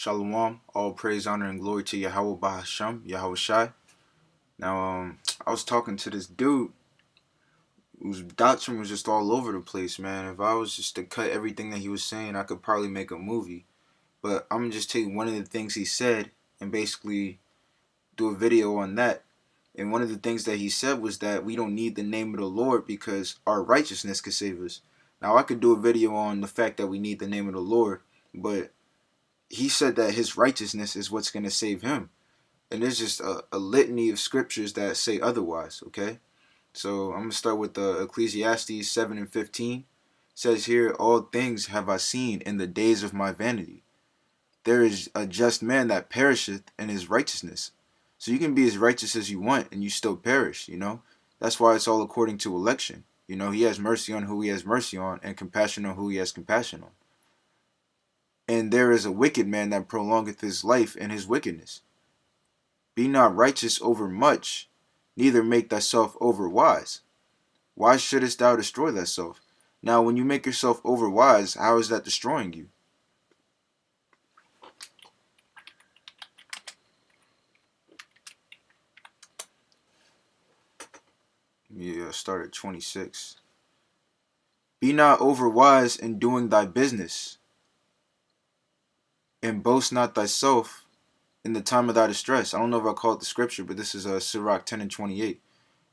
Shalom, all praise, honor, and glory to Yahweh Bahasham, Yahweh Shai. Now, I was talking to this dude whose doctrine was just all over the place, man. If I was just to cut everything that he was saying, I could probably make a movie. But I'm gonna just take one of the things he said and basically do a video on that. And one of the things that he said was that we don't need the name of the Lord because our righteousness could save us. Now, I could do a video on the fact that we need the name of the Lord, but he said that his righteousness is what's going to save him. And there's just a litany of scriptures that say otherwise, okay? So I'm going to start with Ecclesiastes 7 and 15. It says here, all things have I seen in the days of my vanity. There is a just man that perisheth in his righteousness. So you can be as righteous as you want and you still perish, you know? That's why it's all according to election. You know, he has mercy on who he has mercy on and compassion on who he has compassion on. And there is a wicked man that prolongeth his life in his wickedness. Be not righteous over much, neither make thyself over wise. Why shouldest thou destroy thyself? Now, when you make yourself over wise, how is that destroying you? Yeah, start at 26. Be not over wise in doing thy business, and boast not thyself in the time of thy distress. I don't know if I call it the scripture, but this is Sirach 10 and 28.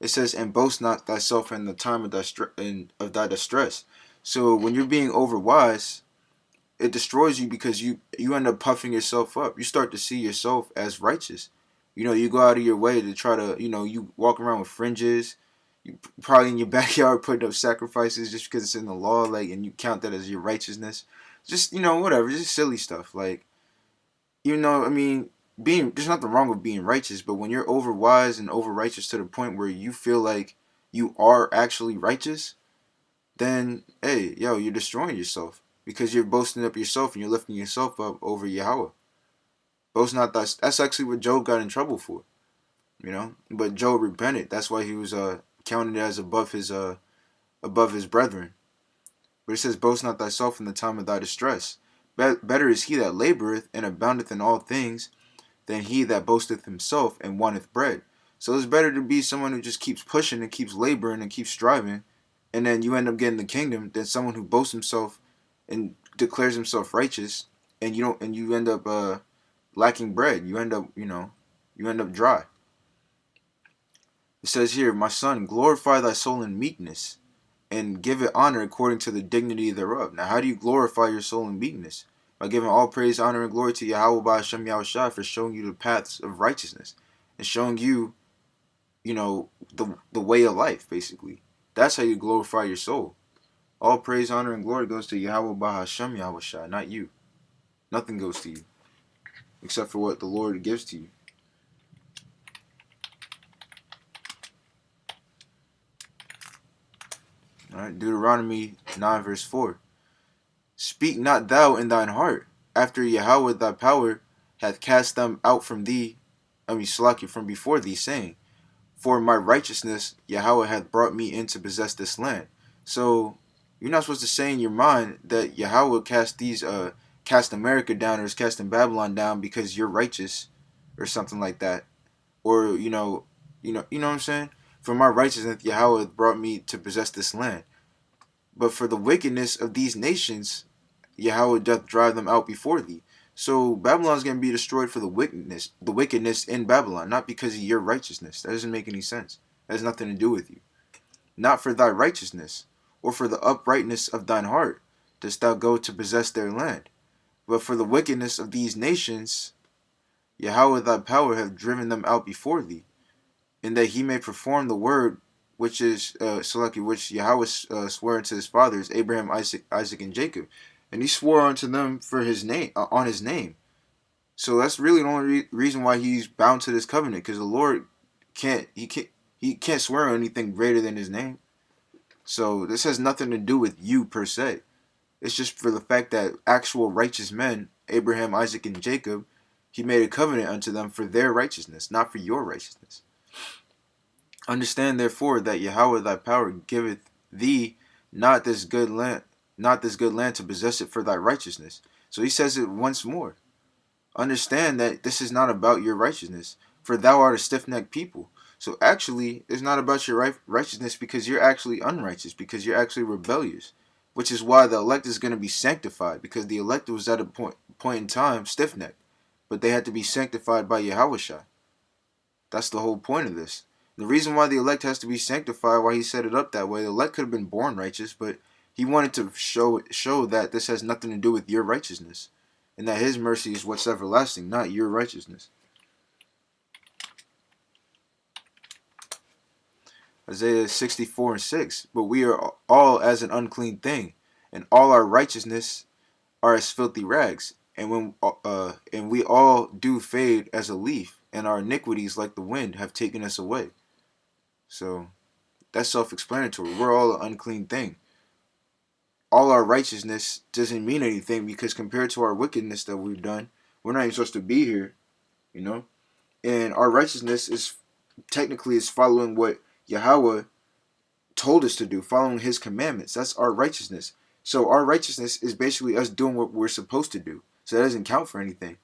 It says, and boast not thyself in the time of thy distress. So when you're being overwise, it destroys you because you end up puffing yourself up. You start to see yourself as righteous. You know, you go out of your way to try to, you walk around with fringes. You probably in your backyard putting up sacrifices just because it's in the law, like, and you count that as your righteousness. Just, whatever, just silly stuff. Like, I mean, there's nothing wrong with being righteous, but when you're over wise and over righteous to the point where you feel like you are actually righteous, then hey, yo, you're destroying yourself because you're boasting up yourself and you're lifting yourself up over Yahweh. Boast not that's actually what Job got in trouble for, But Job repented. That's why he was counted as above his brethren. But it says, boast not thyself in the time of thy distress. Better is he that laboreth and aboundeth in all things than he that boasteth himself and wanteth bread. So it's better to be someone who just keeps pushing and keeps laboring and keeps striving, and then you end up getting the kingdom, than someone who boasts himself and declares himself righteous, and you end up lacking bread. You end up dry. It says here, my son, glorify thy soul in meekness, and give it honor according to the dignity thereof. Now, how do you glorify your soul in meekness? By giving all praise, honor, and glory to Yahweh by Hashem Yahushua for showing you the paths of righteousness and showing you, the way of life, basically. That's how you glorify your soul. All praise, honor, and glory goes to Yahweh by Hashem Yahushua, not you. Nothing goes to you except for what the Lord gives to you. All right, Deuteronomy 9 verse 4. Speak not thou in thine heart, after Yahweh thy power hath cast them out from thee, from before thee, saying, for my righteousness Yahweh hath brought me in to possess this land. So you're not supposed to say in your mind that Yahweh cast America down or is casting Babylon down because you're righteous or something like that. Or what I'm saying? For my righteousness Yahweh hath brought me to possess this land. But for the wickedness of these nations Yahweh doth drive them out before thee. So Babylon's going to be destroyed for the wickedness in Babylon, not because of your righteousness. That doesn't make any sense. That has nothing to do with you. Not for thy righteousness, or for the uprightness of thine heart, dost thou go to possess their land. But for the wickedness of these nations, Yahweh thy power hath driven them out before thee, in that he may perform the word which which Yahweh swore unto his fathers, Abraham, Isaac, and Jacob. And he swore unto them for his name, on his name. So that's really the only reason why he's bound to this covenant, because the Lord can't swear on anything greater than his name. So this has nothing to do with you per se. It's just for the fact that actual righteous men, Abraham, Isaac, and Jacob, he made a covenant unto them for their righteousness, not for your righteousness. Understand therefore that Yahweh thy power giveth thee not this good land to possess it for thy righteousness. So he says it once more. understand that this is not about your righteousness, for thou art a stiff-necked people. So actually, it's not about your righteousness because you're actually unrighteous, because you're actually rebellious, which is why the elect is going to be sanctified, because the elect was at a point in time stiff-necked, but they had to be sanctified by Yahushua. That's the whole point of this. The reason why the elect has to be sanctified, why he set it up that way, the elect could have been born righteous, but he wanted to show that this has nothing to do with your righteousness, and that his mercy is what's everlasting, not your righteousness. Isaiah 64:6. But we are all as an unclean thing, and all our righteousness are as filthy rags. And we all do fade as a leaf, and our iniquities, like the wind, have taken us away. So that's self-explanatory. We're all an unclean thing. All our righteousness doesn't mean anything, because compared to our wickedness that we've done, we're not even supposed to be here, you know. And our righteousness is technically is following what Yahweh told us to do, following his commandments. That's our righteousness. So our righteousness is basically us doing what we're supposed to do. So that doesn't count for anything.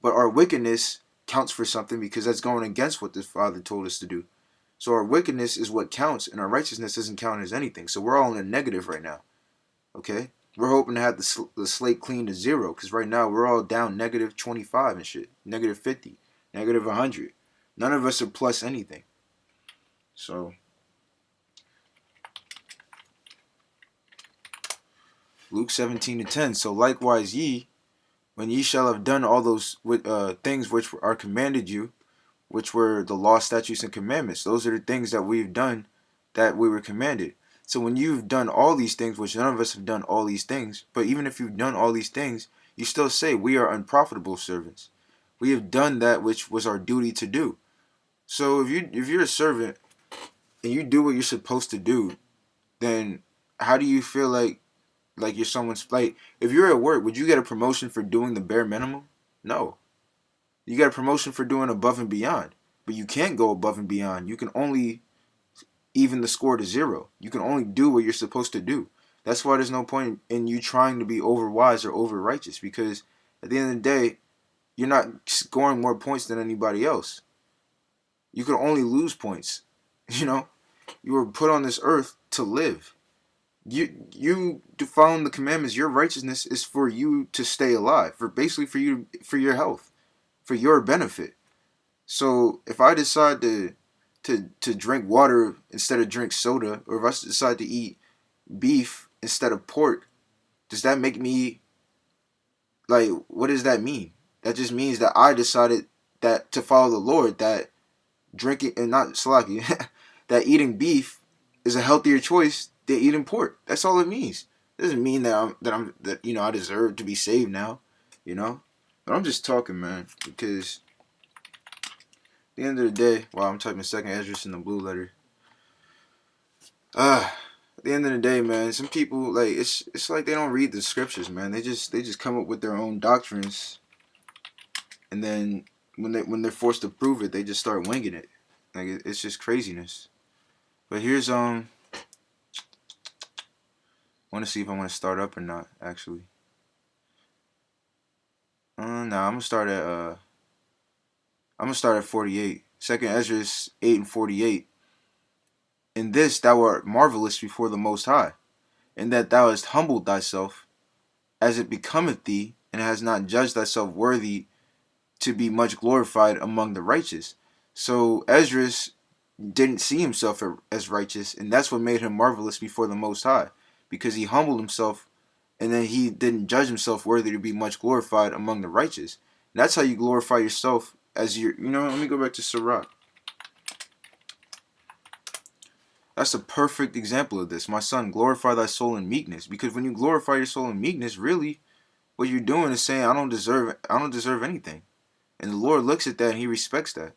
But our wickedness counts for something, because that's going against what the Father told us to do. So our wickedness is what counts, and our righteousness doesn't count as anything. So we're all in a negative right now. Okay? We're hoping to have the slate clean to zero, because right now we're all down negative 25 and shit. Negative 50. Negative 100. None of us are plus anything. So Luke 17:10. So likewise ye, when ye shall have done all those things which are commanded you, which were the law, statutes, and commandments. Those are the things that we've done that we were commanded. So when you've done all these things, which none of us have done all these things, but even if you've done all these things, you still say we are unprofitable servants. We have done that which was our duty to do. So if you're a servant and you do what you're supposed to do, then how do you feel like you're someone's, like, if you're at work, would you get a promotion for doing the bare minimum? No. You get a promotion for doing above and beyond. But you can't go above and beyond. You can only even the score to zero. You can only do what you're supposed to do. That's why there's no point in you trying to be over wise or over righteous, because at the end of the day, you're not scoring more points than anybody else. You can only lose points. You know, you were put on this earth to live. You following the commandments. Your righteousness is for you to stay alive, for basically for your health, for your benefit. So if I decide to drink water instead of drink soda, or if I decide to eat beef instead of pork, does that make me, like, what does that mean? That just means that I decided that to follow the Lord, that drinking, and not Salaki, that eating beef is a healthier choice than eating pork. That's all it means. It doesn't mean that I deserve to be saved now, you know. But I'm just talking, man, because at the end of the day, wow, I'm typing second Esdras in the blue letter. At the end of the day, man, some people, like, it's like they don't read the scriptures, man. They just come up with their own doctrines, and then when they're forced to prove it, they just start winging it. Like, it's just craziness. But here's I want to see if I want to start up or not. Actually, no, I'm gonna start at 48. Second Esdras 8:48. In this thou art marvelous before the Most High, in that thou hast humbled thyself, as it becometh thee, and hast not judged thyself worthy to be much glorified among the righteous. So Esdras didn't see himself as righteous, and that's what made him marvelous before the Most High, because he humbled himself, and then he didn't judge himself worthy to be much glorified among the righteous. And that's how you glorify yourself as your, let me go back to Sirach. That's a perfect example of this. My son, glorify thy soul in meekness. Because when you glorify your soul in meekness, really, what you're doing is saying, I don't deserve anything. And the Lord looks at that and he respects that.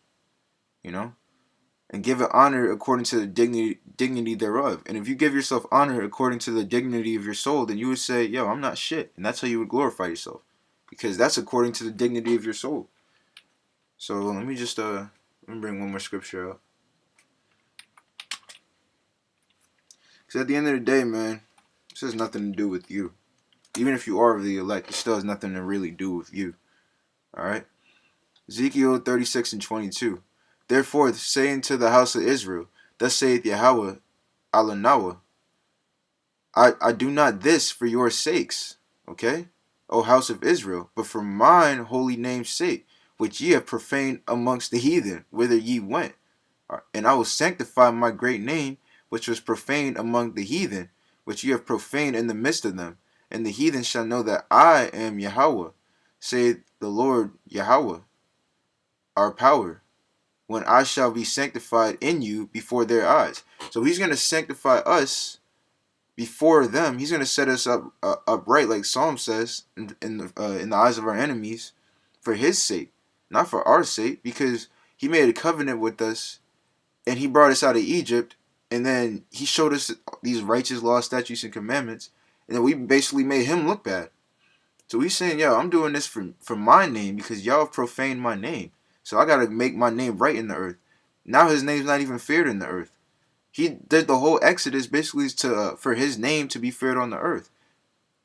And give it honor according to the dignity thereof. And if you give yourself honor according to the dignity of your soul, then you would say, yo, I'm not shit. And that's how you would glorify yourself. Because that's according to the dignity of your soul. So let me just let me bring one more scripture up. Because at the end of the day, man, this has nothing to do with you. Even if you are of the elect, it still has nothing to really do with you. Alright? Ezekiel 36 and 22. Therefore, saying to the house of Israel, thus saith Yahweh Alanawa, I do not this for your sakes, okay, O house of Israel, but for mine holy name's sake, which ye have profaned amongst the heathen, whither ye went. And I will sanctify my great name, which was profaned among the heathen, which ye have profaned in the midst of them. And the heathen shall know that I am Yahweh, saith the Lord Yahweh, our power, when I shall be sanctified in you before their eyes. So he's going to sanctify us before them. He's going to set us up upright, like Psalm says, in the eyes of our enemies, for his sake, not for our sake, because he made a covenant with us, and he brought us out of Egypt, and then he showed us these righteous laws, statutes, and commandments, and then we basically made him look bad. So he's saying, yo, I'm doing this for my name, because y'all profaned my name. So I got to make my name right in the earth. Now his name's not even feared in the earth. He did the whole Exodus basically to for his name to be feared on the earth.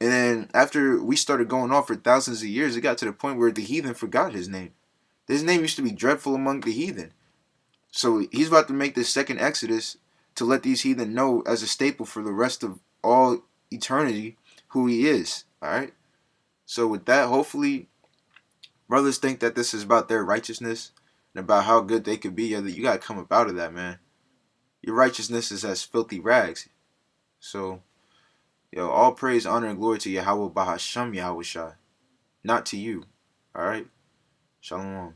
And then after we started going off for thousands of years, it got to the point where the heathen forgot his name. His name used to be dreadful among the heathen. So he's about to make this second Exodus to let these heathen know as a staple for the rest of all eternity who he is. Alright? So with that, hopefully brothers think that this is about their righteousness and about how good they could be. You gotta come up out of that, man. Your righteousness is as filthy rags. So, all praise, honor, and glory to Yahweh Bahasham Yahweh Shai. Not to you. Alright? Shalom.